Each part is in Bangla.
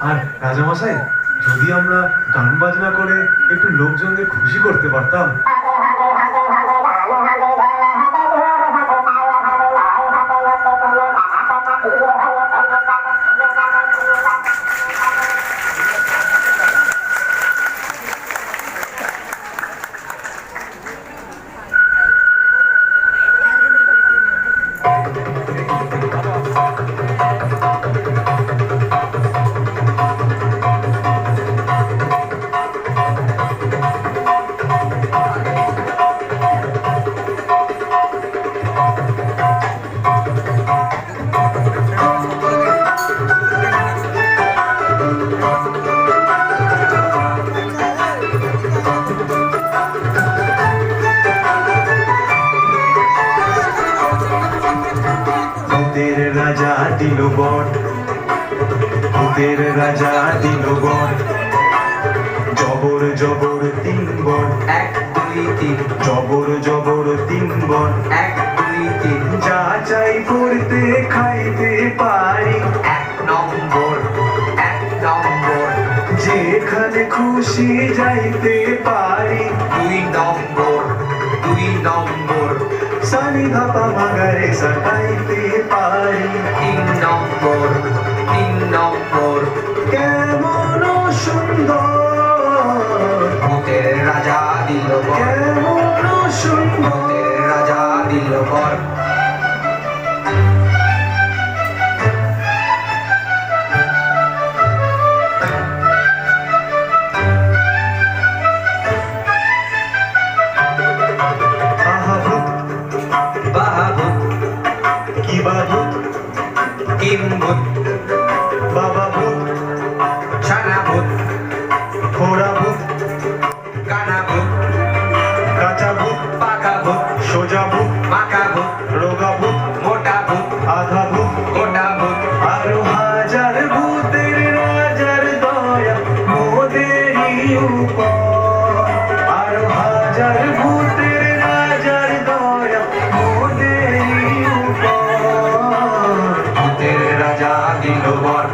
আর রাজামশাই, যদি আমরা গান বাজনা করে একটু লোকজনদের খুশি করতে পারতাম। রাজা দিল বর, ভূতের রাজা দিল বর, জবর জবর তিন বর, এক দুই তিন, জবর জবর তিন বর, এক দুই তিন, যা চাই করতে খাইতে পারি, এক নম্বর, এক নম্বর, যেখানে খুশি যাইতে পারি, দুই নম্বর, দুই নম্বর, সানি ধাপা মাগারে সাটাইতে পারি, তিন নম্বর, তিন নম্বর, কেমন সুন্দর, ভূতের রাজা দিল বর, কেমন সুন্দর, ভূতের রাজা দিল বর। ভূত, বাবা ভূত, ছানা ভূত, ঘোড়া ভূত, কানা ভূত, কাঁচা ভূত, পাকা ভূত, সোজা ভূত, মাকা ভূত, রোগা ভূত, মোটা ভূত, আধা ভূত, গোটা ভূত, আরো হাজার ভূতের রাজার দয়া মোদেরই উপর, আরো হাজার ভূতের রাজার দয়া মোদেরই উপর, ভূতের রাজা দিল বর।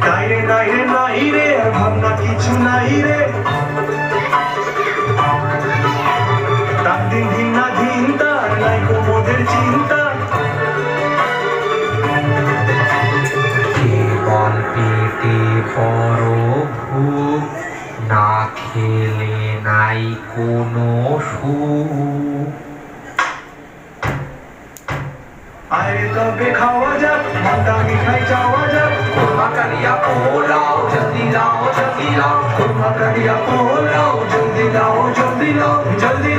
নাইরে নাইরে নাইরে ভাবনা কিছু নাই রে, তার দিন দিন না দিন তার নাই কোমদের চিন্তা, কেবল পেটে বড় ভূত, না খেলে নাই কোনো সুখ। আরে তবে খাওয়া যাক, মাথা মিঠাই চাওয়া যাক, খুরমা কালিয়া পোলাও, জলদি লাও, জলদি লাও, খুরমা কালিয়া পোলাও, জলদি লাও জলদি লাও, জলদি